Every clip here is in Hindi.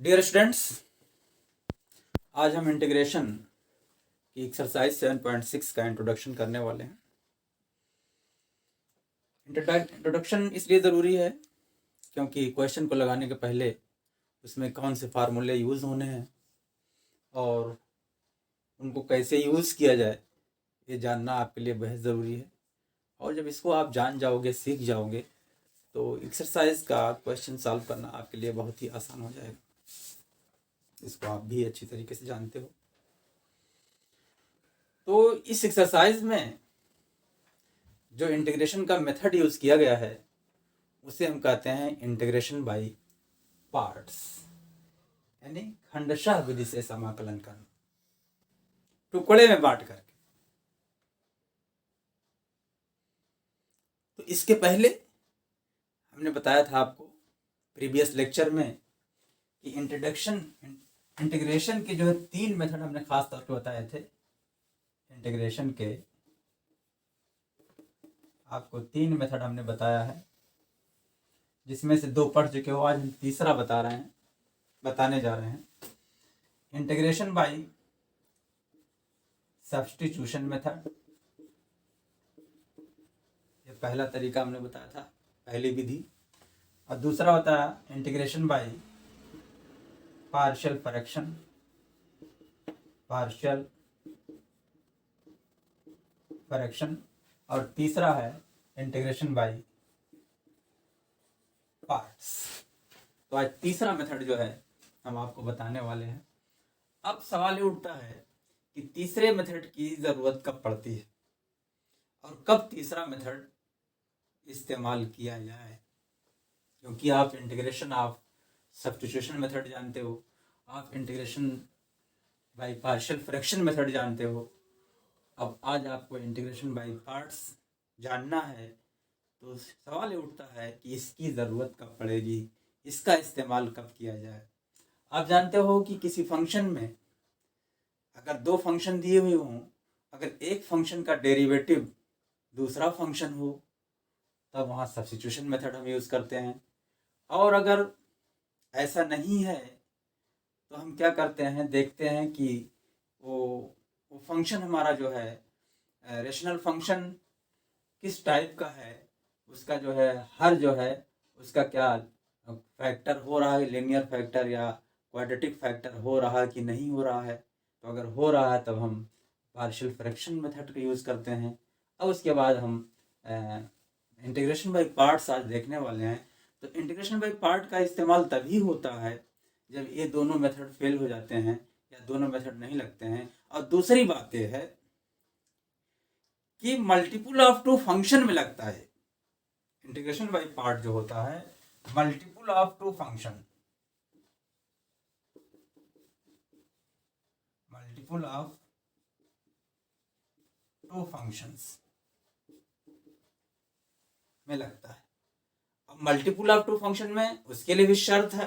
डियर स्टूडेंट्स, आज हम इंटीग्रेशन की एक्सरसाइज 7.6 का इंट्रोडक्शन करने वाले हैं। इंट्रोडक्शन इसलिए ज़रूरी है क्योंकि क्वेश्चन को लगाने के पहले उसमें कौन से फार्मूले यूज़ होने हैं और उनको कैसे यूज़ किया जाए ये जानना आपके लिए बेहद ज़रूरी है। और जब इसको आप जान जाओगे, सीख जाओगे, तो एक्सरसाइज का क्वेश्चन सॉल्व करना आपके लिए बहुत ही आसान हो जाएगा। इसको आप भी अच्छी तरीके से जानते हो। तो इस एक्सरसाइज में जो इंटीग्रेशन का मेथड यूज़ किया गया है उसे हम कहते हैं इंटीग्रेशन बाय पार्ट्स, यानी खंडशः विधि से समाकलन करना, टुकड़े में बांट करके। तो इसके पहले हमने बताया था आपको प्रीवियस लेक्चर में कि इंटीग्रेशन के जो है 3 मेथड हमने खास तौर पे बताए थे। इंटीग्रेशन के आपको 3 मेथड हमने बताया है, जिसमें से 2 पढ़ चुके हो। आज हम तीसरा बताने जा रहे हैं। इंटीग्रेशन बाय सब्स्टिट्यूशन मेथड, ये पहला तरीका हमने बताया था, पहली विधि। और दूसरा होता है इंटीग्रेशन बाय पार्शियल फ्रैक्शन, और तीसरा है इंटीग्रेशन बाय पार्ट्स। तो आज तीसरा मेथड जो है हम आपको बताने वाले हैं। अब सवाल ये उठता है कि तीसरे मेथड की ज़रूरत कब पड़ती है और कब तीसरा मेथड इस्तेमाल किया जाए, क्योंकि आप इंटीग्रेशन ऑफ सब्स्टिट्यूशन मेथड जानते हो, आप integration by partial fraction method जानते हो। अब आज आपको इंटीग्रेशन बाय पार्ट्स जानना है। तो सवाल ये उठता है कि इसकी ज़रूरत कब पड़ेगी, इसका इस्तेमाल कब किया जाए। आप जानते हो कि किसी फंक्शन में अगर 2 फंक्शन दिए हुए हों, अगर एक फंक्शन का डेरिवेटिव दूसरा फंक्शन हो तब वहाँ सब्स्टिट्यूशन मेथड हम यूज़ करते हैं। और अगर ऐसा नहीं है तो हम क्या करते हैं, देखते हैं कि वो फंक्शन हमारा जो है रेशनल फंक्शन किस टाइप का है, उसका जो है हर जो है उसका क्या फैक्टर हो रहा है, लीनियर फैक्टर या क्वाड्रेटिक फैक्टर हो रहा है कि नहीं हो रहा है। तो अगर हो रहा है तब हम पार्शियल फ्रैक्शन मेथड का यूज़ करते हैं। अब उसके बाद हम इंटीग्रेशन बाय पार्ट्स आज देखने वाले हैं। तो इंटीग्रेशन बाय पार्ट का इस्तेमाल तभी होता है जब ये दोनों मेथड फेल हो जाते हैं या दोनों मेथड नहीं लगते हैं। और दूसरी बात यह है कि मल्टीपल ऑफ 2 फंक्शन में लगता है। इंटीग्रेशन बाय पार्ट जो होता है multiple of 2 function, multiple of 2 functions में लगता है। अब मल्टीपल ऑफ 2 फंक्शन में उसके लिए भी शर्त है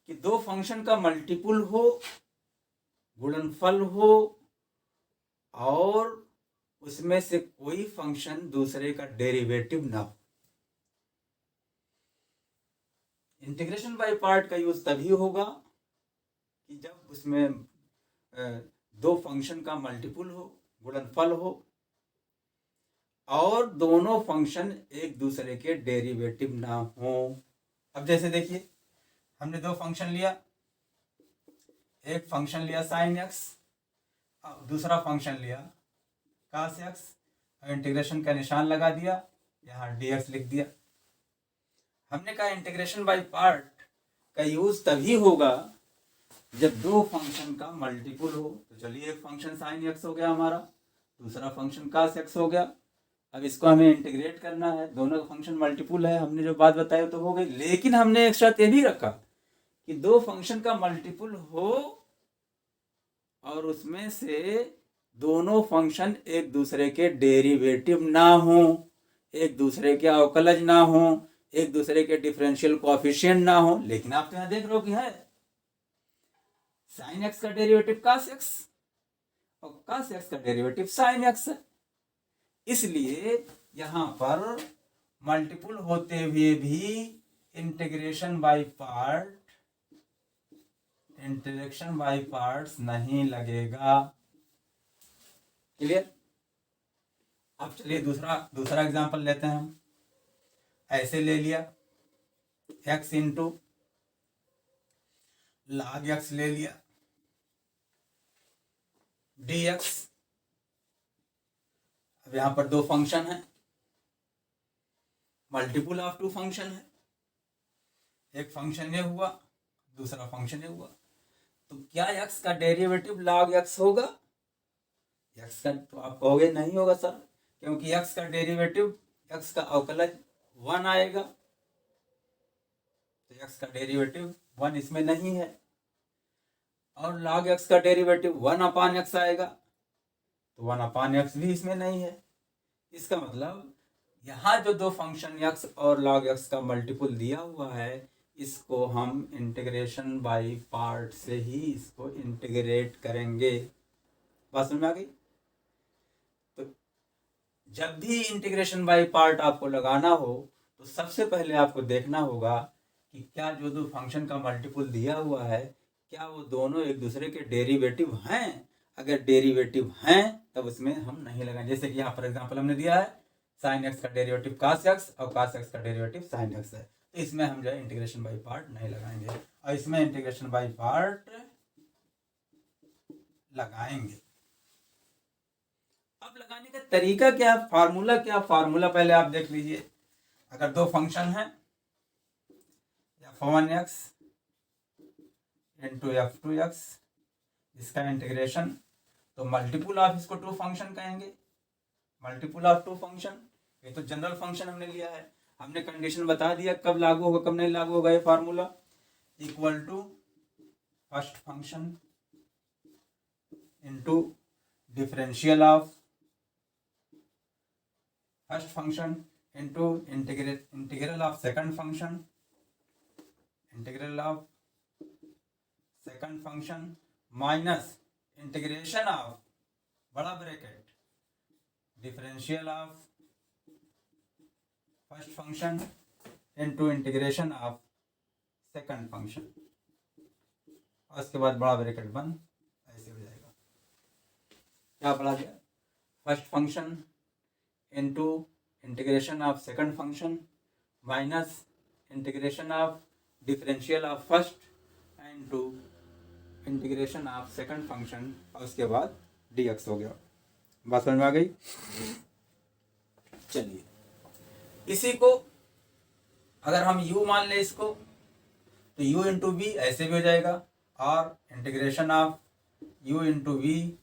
कि 2 फंक्शन का मल्टीपल हो, गुणनफल हो, और उसमें से कोई फंक्शन दूसरे का डेरिवेटिव ना हो। इंटीग्रेशन बाय पार्ट का यूज तभी होगा कि जब उसमें 2 फंक्शन का मल्टीपल हो, गुणनफल हो, और दोनों फंक्शन एक दूसरे के डेरिवेटिव ना हो। अब जैसे देखिए, हमने 2 फंक्शन लिया, एक फंक्शन लिया साइन एक्स, दूसरा फंक्शन लिया कास एक्स। इंटीग्रेशन का निशान लगा दिया, यहाँ dx लिख दिया। हमने कहा इंटीग्रेशन बाय पार्ट का यूज तभी होगा जब 2 फंक्शन का मल्टीपल हो। तो चलिए, एक फंक्शन साइन एक्स हो गया हमारा, दूसरा फंक्शन कास एक्स हो गया। अब इसको हमें इंटीग्रेट करना है, दोनों का फंक्शन मल्टीपल है। हमने जो बात बताई तो हो गई, लेकिन हमने एक शर्त ये भी रखा कि 2 फंक्शन का मल्टीपल हो और उसमें से दोनों फंक्शन एक दूसरे के डेरिवेटिव ना हो, एक दूसरे के अवकलज ना हो, एक दूसरे के डिफरेंशियल कोएफिशिएंट ना हो। लेकिन आप तो यहाँ देख रहे हो कि है साइन एक्स का डेरिवेटिव कास एक्स और कास एक्स का डेरिवेटिव साइन एक्स है। इसलिए यहां पर मल्टीपल होते हुए भी integration by part integration by parts नहीं लगेगा। क्लियर। अब चलिए दूसरा एग्जांपल लेते हैं हम। ऐसे ले लिया x इंटू log x ले लिया dx। अब यहां पर दो फंक्शन है, मल्टीपल ऑफ टू फंक्शन है। एक फंक्शन ये हुआ, दूसरा फंक्शन ये हुआ। तो क्या x का डेरिवेटिव log x होगा? x का तो आप कहोगे नहीं होगा सर, क्योंकि x का डेरिवेटिव, x का अवकलज 1 आएगा। तो x का डेरिवेटिव 1 इसमें नहीं है। और log x का डेरिवेटिव 1/x आएगा, तो 1/x भी इसमें नहीं है। इसका मतलब यहाँ जो दो फंक्शन x और log x का मल्टीपल दिया हुआ है, इसको हम इंटीग्रेशन बाय पार्ट से ही इसको इंटीग्रेट करेंगे। बात समझ में आ गई? तो जब भी इंटीग्रेशन बाय पार्ट आपको लगाना हो, तो सबसे पहले आपको देखना होगा कि क्या जो दो फंक्शन का मल्टीपल दिया हुआ है, क्या वो दोनों एक दूसरे के डेरिवेटिव हैं। अगर डेरिवेटिव हैं तब उसमें हम नहीं लगाएंगे। जैसे कि यहाँ पर एग्जांपल हमने दिया है, साइन एक्स का डेरिवेटिव कास एक्स और कास एक्स का डेरिवेटिव साइन एक्स है, तो इसमें हम जो है इंटीग्रेशन बाय पार्ट नहीं लगाएंगे, और इसमें इंटीग्रेशन बाय पार्ट लगाएंगे। अब लगाने का तरीका क्या, फार्मूला क्या? फार्मूला पहले आप देख लीजिए। अगर दो फंक्शन है, f1x इंटू f2x, इसका इंटीग्रेशन, तो मल्टीपल ऑफ इसको टू फंक्शन कहेंगे, मल्टीपल ऑफ टू फंक्शन। ये तो जनरल फंक्शन हमने लिया है, हमने कंडीशन बता दिया कब लागू होगा कब नहीं लागू होगा। ये formula equal to first function into differential of first function into integral of second function, integral of second function minus integration of बड़ा bracket differential of first function into integration of second function, और उसके बाद बड़ा ब्रैकेट बंद। ऐसे हो जाएगा। क्या पढ़ा गया? First function into integration of second function minus integration of differential of first into integration of second function, और उसके बाद dx हो गया। बात समझ में आ गई? चलिए, इसी को अगर हम u मान ले इसको, तो u इंटू वी ऐसे भी हो जाएगा, और integration of u into v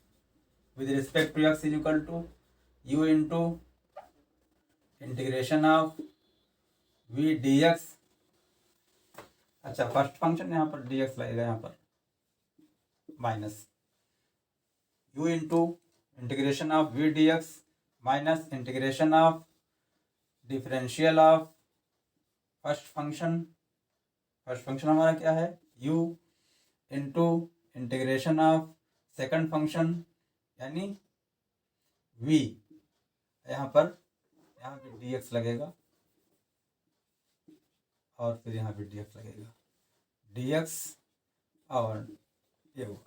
with respect to x is equal to u into integration of v dx। अच्छा, फर्स्ट फंक्शन यहाँ पर dx लगेगा, यहाँ पर minus u into integration of v dx minus integration of differential of first function. First function हमारा क्या है? u into integration of second function यानी v। यहाँ पे dx लगेगा और फिर यहाँ पे dx लगेगा, dx। और ये हुआ।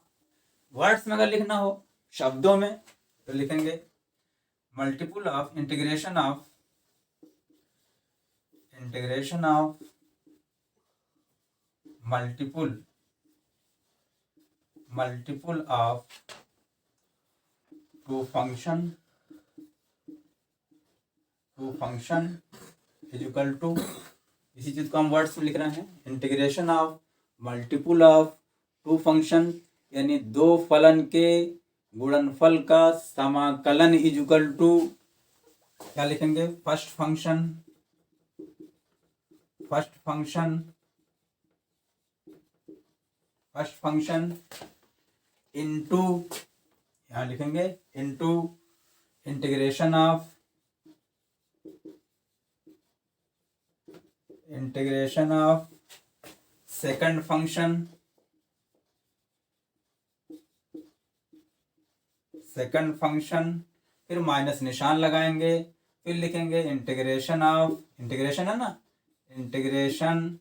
वर्ड्स में अगर लिखना हो शब्दों में, तो लिखेंगे multiple of integration of multiple of two function is equal to, इसी चीज को हम वर्ड्स में लिख रहे हैं, integration of multiple of two function यानी दो फलन के गुणनफल का समाकलन इज इक्वल टू, क्या लिखेंगे? फर्स्ट फंक्शन इनटू, यहाँ लिखेंगे into integration of second function, फिर माइनस निशान लगाएंगे, फिर लिखेंगे इंटीग्रेशन है ना, इंटीग्रेशन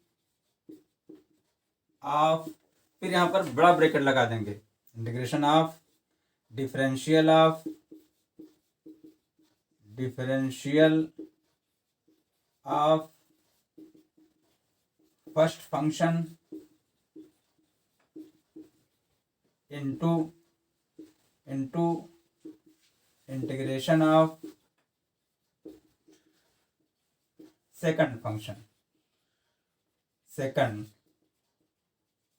ऑफ फिर यहाँ पर बड़ा ब्रैकेट लगा देंगे, integration of differential of first function into integration of second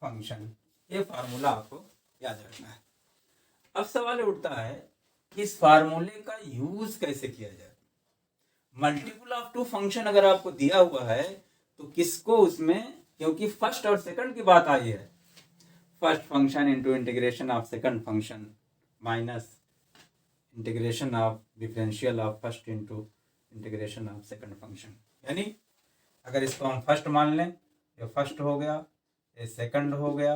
function. ये फार्मूला आपको याद रखना है। अब सवाल उठता है कि इस फार्मूले का यूज कैसे किया जाए। मल्टीपल ऑफ टू फंक्शन अगर आपको दिया हुआ है तो किसको उसमें, क्योंकि फर्स्ट और सेकंड की बात आई है, first function into integration of second function minus integration of differential of first into integration of second function. यानी अगर इसको हम फर्स्ट मान लें, ये फर्स्ट हो गया, ये सेकंड हो गया,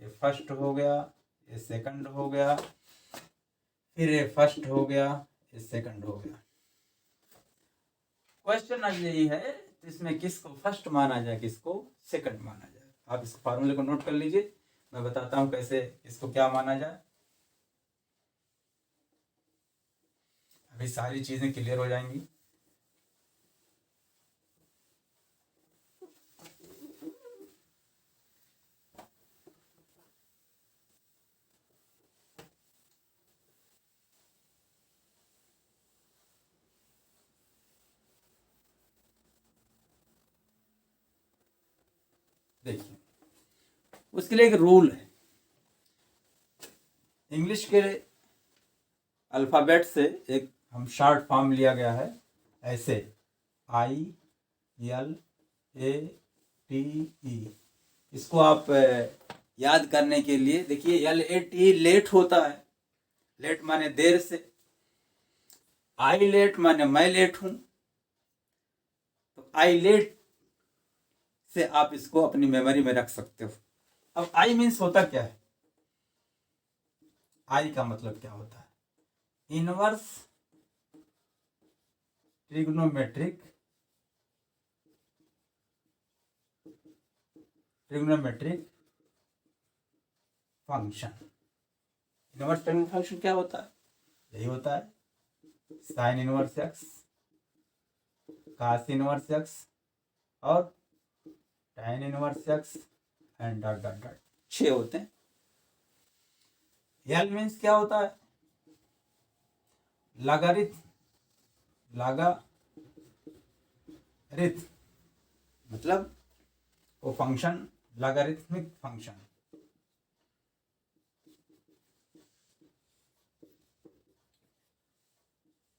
ये फर्स्ट हो गया, ये सेकंड हो गया, फिर ये फर्स्ट हो गया, ये सेकंड हो गया। क्वेश्चन आज यही है इसमें किसको फर्स्ट माना जाए, किसको सेकंड माना जाए। आप इस फार्मूले को नोट कर लीजिए, मैं बताता हूं कैसे इसको क्या माना जाए। अभी सारी चीजें क्लियर हो जाएंगी। देखिए, उसके लिए एक रूल है। इंग्लिश के अल्फ़ाबेट से एक हम शॉर्ट फॉर्म लिया गया है, ऐसे ILATE। इसको आप याद करने के लिए देखिए, LAT लेट होता है, लेट माने देर से, आई लेट माने मैं लेट हूं, तो आई लेट से आप इसको अपनी मेमोरी में रख सकते हो। अब आई मीन्स होता क्या है, आई का मतलब क्या होता है, inverse trigonometric function. Inverse trigonometric function क्या होता है, यही होता है साइन इनवर्स एक्स, कास इनवर्स एक्स और tan inverse x and dot dot dot, 6 होते हैं। एल मीन्स क्या होता है, लागारिथ, मतलब वो function logarithmic function.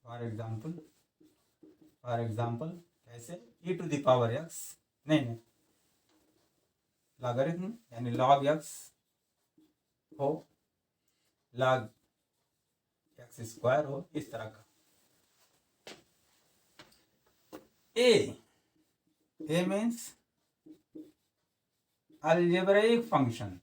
For example कैसे, e to the power x, नहीं लॉगरिथम यानी log x हो, log x स्क्वायर हो, इस तरह का। A means algebraic function,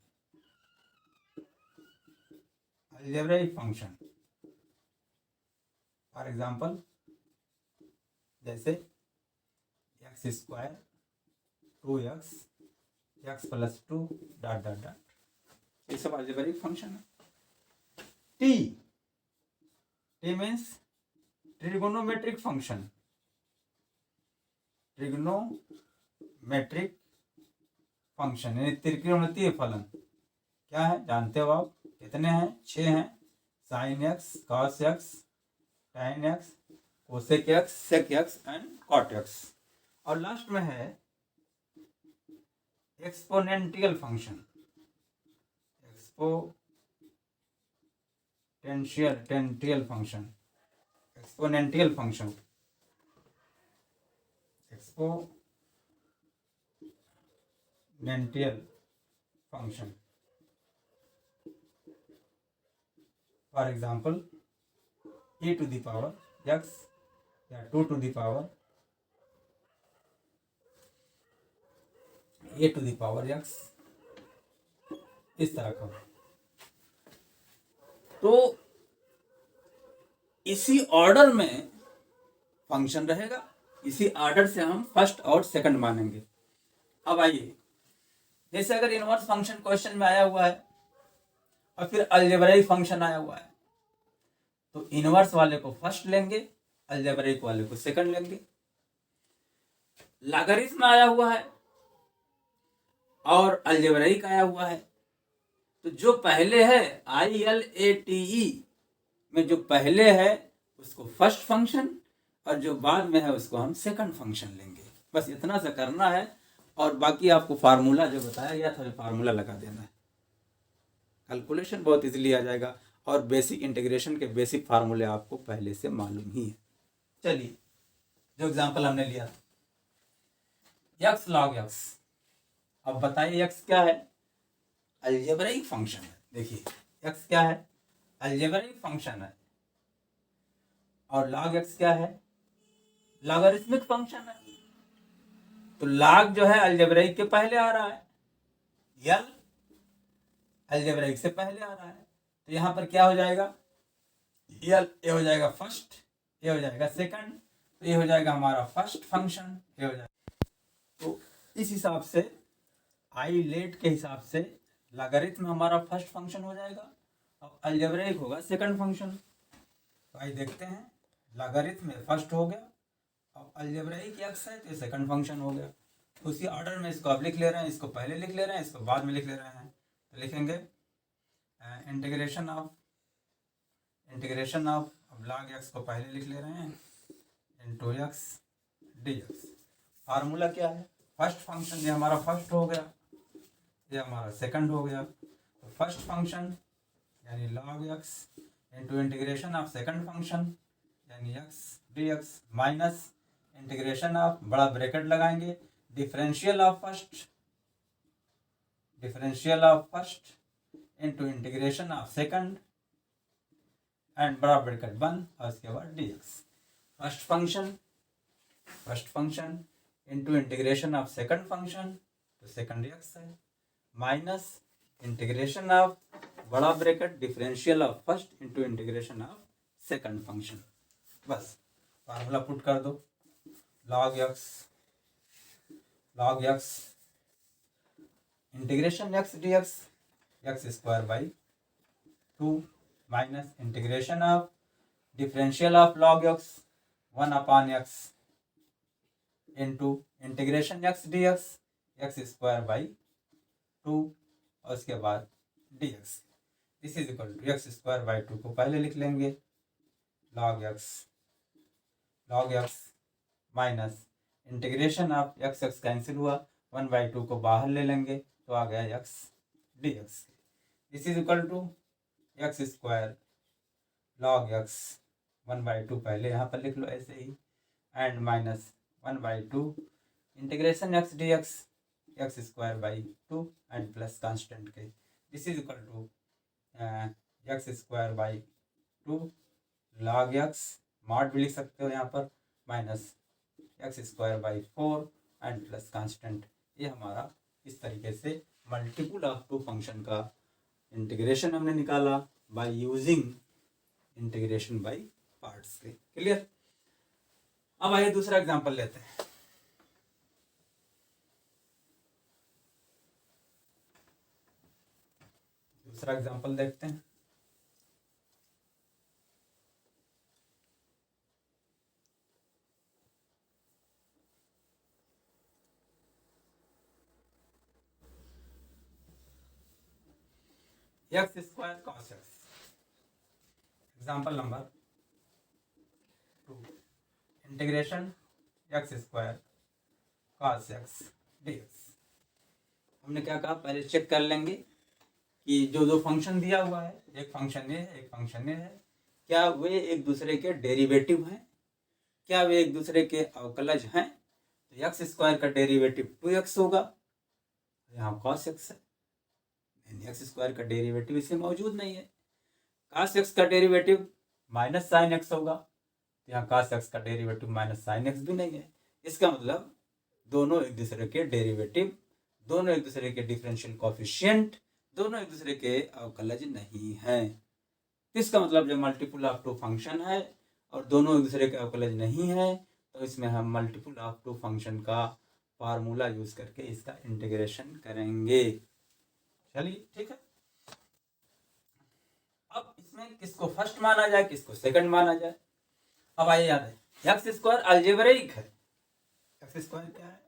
for example जैसे x square 2x, x plus 2 dot dot dot, ये सब अलजेब्रिक फंक्शन है। टी मीन्स ट्रिगोनोमेट्रिक फंक्शन, यानी त्रिकोणीय फलन। क्या है जानते हो आप, कितने हैं, 6 हैं, sine x, cos x, tan x, cosec x, sec x and cot x. और लास्ट में है exponential function, exponential function. For example e to the power x या 2 to the power a to the power x, इस तरह का। तो इसी ऑर्डर में फंक्शन रहेगा, इसी ऑर्डर से हम फर्स्ट और सेकंड मानेंगे। अब आइए, जैसे अगर इनवर्स फंक्शन क्वेश्चन में आया हुआ है और फिर अलजेब्राइक फंक्शन आया हुआ है, तो इनवर्स वाले को फर्स्ट लेंगे, अलजेब्राइक वाले को सेकंड लेंगे। लॉगरिथम आया हुआ है और अलजेब्राइक आया हुआ है, तो जो पहले है ILATE में जो पहले है उसको फर्स्ट फंक्शन और जो बाद में है उसको हम सेकंड फंक्शन लेंगे। बस इतना सा करना है और बाकी आपको फार्मूला जो बताया गया था फार्मूला लगा देना है। कैलकुलेशन बहुत इजीली आ जाएगा और बेसिक इंटीग्रेशन के बेसिक फार्मूले आपको पहले से मालूम ही है। चलिए जो एग्जांपल हमने लिया था x log x, अब बताइए x क्या है? अलजेब्राइक फंक्शन है। देखिए x क्या है? अलजेब्राइक फंक्शन है और log x क्या है? लॉगरिथमिक फंक्शन है। तो log जो है अलजेब्राइक के पहले आ रहा है, l अलजेब्राइक से पहले आ रहा है, तो यहाँ पर क्या हो जाएगा? ये हो जाएगा फर्स्ट, ये हो जाएगा सेकंड, तो ये हो जाएगा हमारा फर्स्ट फंक्शन, ये हो जाएगा। तो इस हिसाब से ILAT के हिसाब से लॉगरिथम हमारा फर्स्ट फंक्शन हो जाएगा और अलजेब्राइक होगा सेकंड फंक्शन। तो आइए देखते हैं, लॉगरिथम में फर्स्ट हो गया और अलजेब्राइक x है तो सेकंड फंक्शन हो गया। तो उसी ऑर्डर में इसको अब लिख ले रहे हैं, इसको पहले लिख ले रहे हैं, इसको बाद में लिख ले रहे हैं। तो लिखेंगे इंटीग्रेशन ऑफ अब log x को पहले लिख ले रहे हैं इंटू x dx। फार्मूला क्या है? फर्स्ट फंक्शन, ये हमारा फर्स्ट हो गया, ये हमारा सेकंड हो गया। तो फर्स्ट फंक्शन यानी log x into integration of second function यानी x dx minus integration of, बड़ा ब्रैकेट लगाएंगे, differential of first into integration of second and बड़ा ब्रैकेट बंद और उसके बाद dx। First function into integration of second function, तो सेकंड x है, माइनस इंटीग्रेशन ऑफ बड़ा bracket differential of first into integration of second function. बस फार्मूला पुट कर दो, log x integration x dx x square by 2 minus integration of differential of log x 1 upon x into integration x dx x square by 2 और उसके बाद dx। This is equal to x square by 2 को पहले लिख लेंगे, log x minus integration of x cancel हुआ, 1/2 को बाहर ले लेंगे तो आ गया x dx। This is equal to x square log x 1/2 पहले यहाँ पर लिख लो ऐसे ही, and minus 1/2 integration x dx x square by 2 and plus constant के। This is equal to x square by 2 log x mod भी लिख सकते हो यहाँ पर, minus x square by 4 and plus constant. ये हमारा इस तरीके से मल्टीपल ऑफ टू फंक्शन का इंटीग्रेशन हमने निकाला by using integration by parts के। क्लियर? अब आइए दूसरा एग्जांपल लेते हैं। दूसरा एग्जांपल देखते हैं। x square cos x, example number 2, integration x square cos x dx। हमने क्या कहा, पहले चेक कर लेंगे कि जो दो फंक्शन दिया हुआ है, एक फंक्शन ए एक फंक्शन ए है, क्या वे एक दूसरे के डेरिवेटिव हैं, क्या वे एक दूसरे के अवकलज हैं। तो x स्क्वायर का डेरिवेटिव 2x होगा, यहाँ cos x है, एक्स स्क्वायर का डेरिवेटिव इसमें मौजूद नहीं है। cos x का डेरिवेटिव माइनस साइन एक्स होगा, तो यहाँ cos x का डेरिवेटिव माइनस साइन एक्स भी नहीं है। इसका मतलब दोनों एक दूसरे के डेरिवेटिव, दोनों एक दूसरे के डिफरेंशियल कोएफिशिएंट, दोनों एक दूसरे के अवकलज नहीं हैं। इसका मतलब जो मल्टीपल ऑफ टू फंक्शन है और दोनों एक दूसरे के अवकलज नहीं है, तो इसमें हम मल्टीपल ऑफ टू फंक्शन का फार्मूला यूज करके इसका इंटीग्रेशन करेंगे। चलिए ठीक है। अब इसमें किसको फर्स्ट माना जाए, किसको सेकंड माना जाए। अब आइए याद है, एक्स स्क्वायर अलजेब्रिक है। एक्स स्क्वायर क्या है?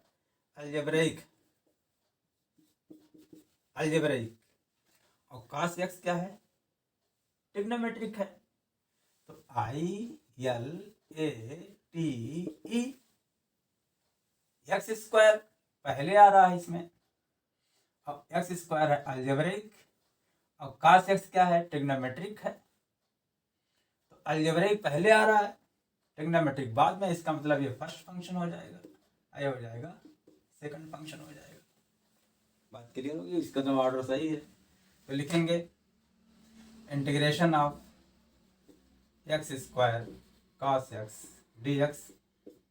अलजेब्रिक। अलजेब्रिक। और cos x क्या है? ट्रिग्नोमेट्रिक है। तो I L A T E, x square पहले आ रहा है इसमें। अब एक्स स्क्वायर है अलजेब्रिक और cos x क्या है? ट्रिग्नोमेट्रिक है। तो अलजेब्रिक पहले आ रहा है, ट्रिग्नोमेट्रिक बाद में, इसका मतलब ये फर्स्ट फंक्शन हो जाएगा, ये हो जाएगा सेकंड फंक्शन हो जाएगा। बात क्लियर होगी? इसका तो ऑर्डर सही है। तो लिखेंगे integration of x square cos x dx,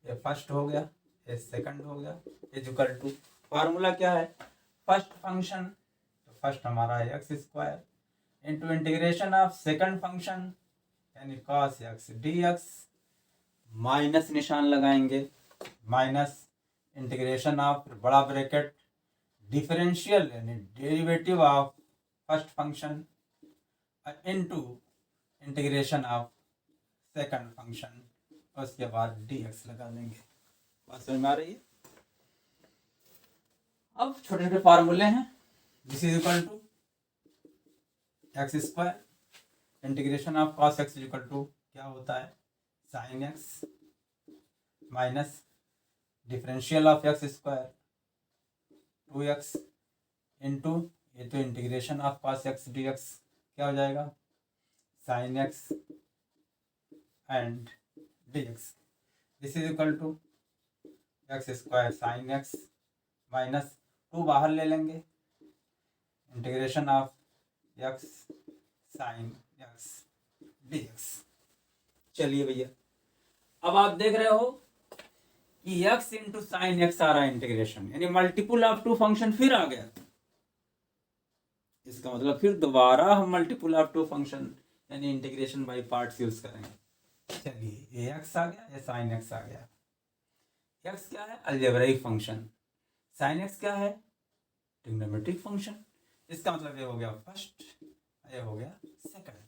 ये फर्स्ट हो गया, ये सेकंड हो गया, इक्वल टू फार्मूला क्या है? फर्स्ट फंक्शन, तो फर्स्ट हमारा है x square into integration of second function यानी cos x dx, माइनस निशान लगाएंगे, माइनस इंटीग्रेशन ऑफ बड़ा ब्रैकेट डिफरेंशियल यानी derivative of first function into integration of second function, उसके बाद dx लगा देंगे। बात समझ में आ रही है? अब छोटे छोटे फार्मूले हैं। This is equal to x square integration of cos x equal to क्या होता है? sin x minus differential of x square 2x into ये तो integration of cos x dx क्या हो जाएगा? sin x and dx। This is equal to x square sin x minus 2 बाहर ले लेंगे, integration of x sin x dx। चलिए भैया, अब आप देख रहे हो कि x इंटू साइन एक्स आ रहा है इंटीग्रेशन, यानी मल्टीपुल ऑफ टू फंक्शन फिर आ गया। इसका मतलब फिर दोबारा हम मल्टीपुल ऑफ टू फंक्शन यानी इंटीग्रेशन बाय पार्ट्स यूज करेंगे। चलिए, ये x आ गया, ये साइन x आ गया। x क्या है? Algebraic function. साइन x क्या है? Trigonometric function. इसका मतलब ये हो गया फर्स्ट, ये हो गया सेकंड।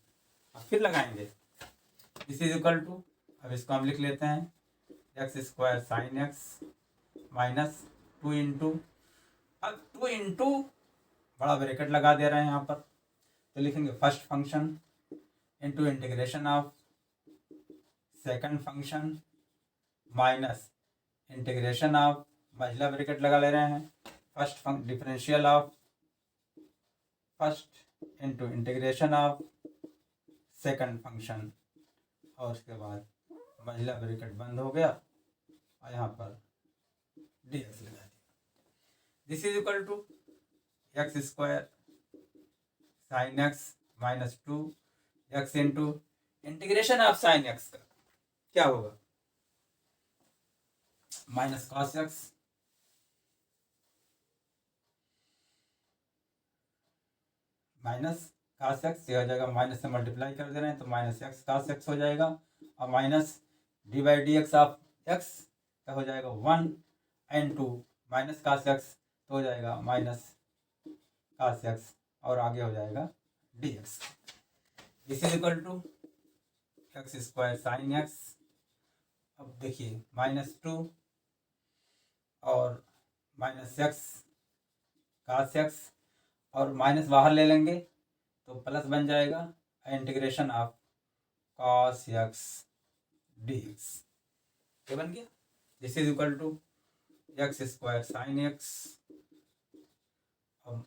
अब फिर लगाएंगे दिस इज इक्वल टू, अब इसको हम लिख लेते हैं x square sine x minus 2 into, अब 2 इंटू बड़ा ब्रैकेट लगा दे रहे हैं यहाँ पर, तो लिखेंगे first function into integration of second function minus integration of, मझला ब्रैकेट लगा ले रहे हैं, first differential of first into integration of second function, और उसके बाद मझला ब्रैकेट बंद हो गया और यहाँ पर dx लगा दिया। This is equal to x square sine x minus 2 x into integration of sine x का क्या होगा? Minus cos x minus cos x, ये हो जाएगा माइनस से मल्टीप्लाई कर दे रहे हैं तो माइनस एक्स cos x हो जाएगा, और minus D by D x of x क्या हो जाएगा? 1 एंड 2 माइनस cos x तो हो जाएगा माइनस cos x, और आगे हो जाएगा dx। This is equal to x square sine x, अब देखिए माइनस 2 और माइनस एक्स cos x, और माइनस बाहर ले लेंगे तो प्लस बन जाएगा, integration of cos x dx क्या बन गया? This is equal to x square sine x, अब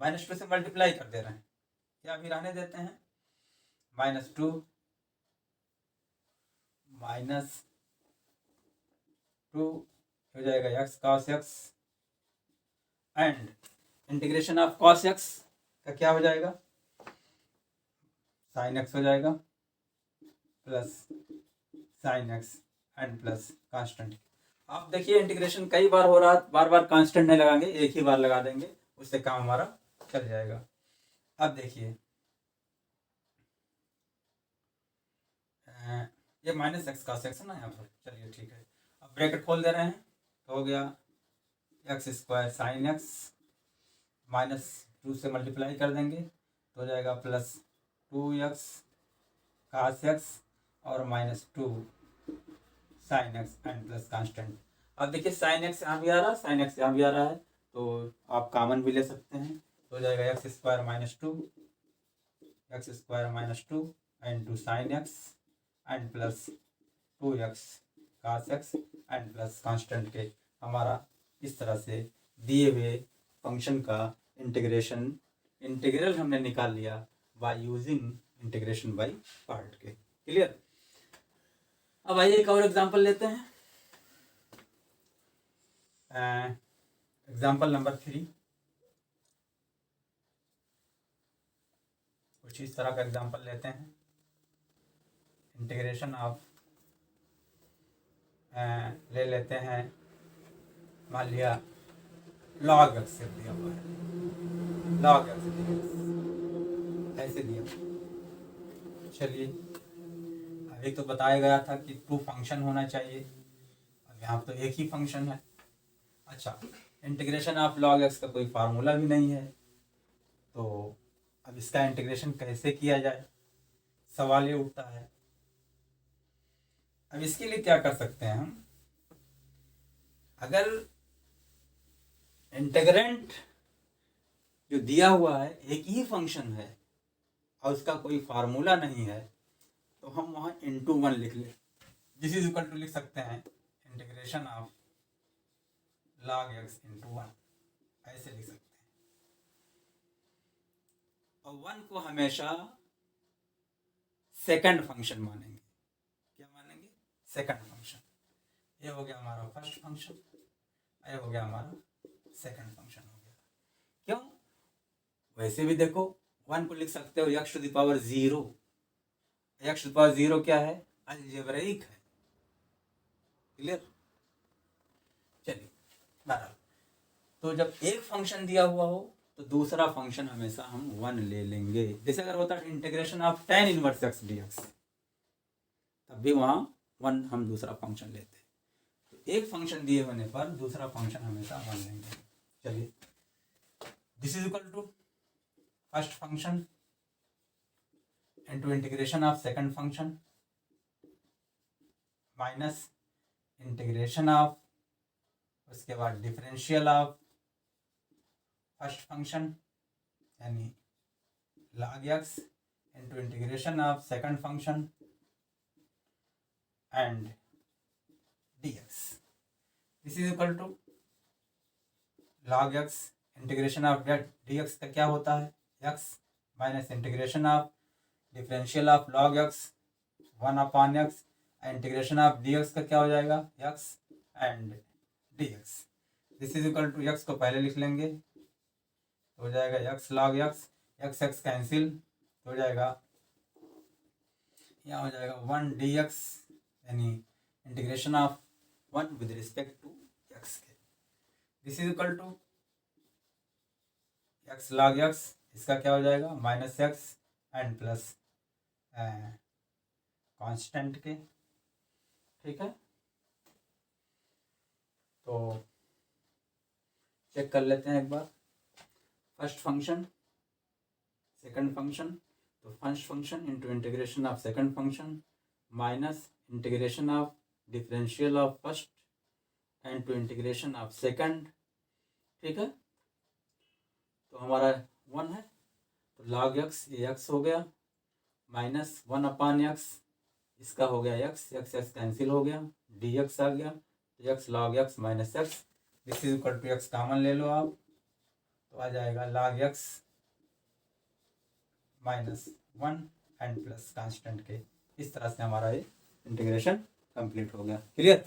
माइनस 2 से मल्टीप्लाई कर दे रहे हैं, या अभी रहने देते हैं, माइनस 2 माइनस 2 हो जाएगा x cos x and integration of cos x का क्या हो जाएगा? साइन x हो जाएगा plus sign x and plus constant. आप देखिए इंटीग्रेशन कई बार हो रहा, बार बार कांस्टेंट नहीं लगाएंगे, एक ही बार लगा देंगे, उससे काम हमारा चल जाएगा। अब देखिए ये माइनस एक्स cos x है ना यहाँ पर, चलिए ठीक है। अब ब्रैकेट खोल दे रहे हैं तो हो गया x square sine x minus 2 से मल्टीप्लाई कर देंगे तो हो जाएगा प्लस 2x कास एक्स और minus 2 sine x and plus constant. अब देखिए साइन एक्स यहाँ भी आ रहा है, साइन एक्स यहाँ भी आ रहा है, तो आप कॉमन भी ले सकते हैं तो हो जाएगा x square minus 2 and 2 sine x and plus 2x cos x and plus constant C हमारा इस तरह से दिए हुए फंक्शन का इंटीग्रल हमने निकाल लिया by using integration by part के। क्लियर। अब आइए एक और एग्जांपल लेते हैं। एग्जांपल नंबर 3 कुछ इस तरह का एग्जांपल लेते हैं। इंटीग्रेशन ऑफ ले लेते हैं, मान लिया log x से दिया हुआ है, log x ऐसे दिया। चलिए अभी तो बताया गया था कि 2 फंक्शन होना चाहिए, अब यहाँ तो एक ही फंक्शन है। अच्छा, इंटीग्रेशन ऑफ log x का कोई फार्मूला भी नहीं है, तो अब इसका इंटीग्रेशन कैसे किया जाए, सवाल ये उठता है। अब इसके लिए क्या कर सकते हैं हम, अगर इंटीग्रेंट जो दिया हुआ है एक ही फंक्शन है और उसका कोई फार्मूला नहीं है तो हम वहाँ इंटू 1 लिख ले, दिस इज इक्वल टू लिख सकते हैं integration of log x into 1, ऐसे लिख सकते हैं। और 1 को हमेशा सेकंड फंक्शन मानेंगे। क्या मानेंगे? Second function. ये हो गया हमारा फर्स्ट फंक्शन, ये हो गया हमारा सेकंड फंक्शन हो गया। क्यों? वैसे भी देखो 1 को लिख सकते हो x to the power 0। x to the power 0 क्या है? अलजेब्रिक है। क्लियर। चलिए बहरहाल, तो जब एक फंक्शन दिया हुआ हो तो दूसरा फंक्शन हमेशा हम 1 ले लेंगे। जैसे अगर होता है integration of tan inverse x dx, तब भी वहाँ 1 हम दूसरा फंक्शन लेते हैं। तो एक फंक्शन दिए होने पर दूसरा फंक्शन हमेशा 1 लेंगे। चलिए, this is equal to first function into integration of second function minus integration of, उसके बाद डिफरेंशियल ऑफ फर्स्ट फंक्शन यानी log x into integration of second function and dx। This is equal to log x integration of dx का क्या होता है? x minus integration of differential of log x 1 upon x, integration of dx का क्या हो जाएगा? x and dx। This is equal to x को पहले लिख लेंगे तो हो जाएगा x log x, x cancel तो हो जाएगा, यहाँ हो जाएगा 1 dx यानी integration of 1 with respect to x के। This is equal to x log x, इसका क्या हो जाएगा? Minus x and plus constant C. ठीक है, तो चेक कर लेते हैं एक बार। फर्स्ट फंक्शन सेकंड फंक्शन, तो first function into integration of second function minus integration of differential of first and to integration of second. ठीक है, तो हमारा 1 है तो log x, ये x हो गया माइनस 1 अपॉन x, इसका हो गया x, x कैंसिल हो गया, dx आ गया तो x log x minus x। This is equal to x common ले लो आप तो आ जाएगा log x minus 1 and plus constant C. इस तरह से हमारा ये इंटीग्रेशन कंप्लीट हो गया। क्लियर।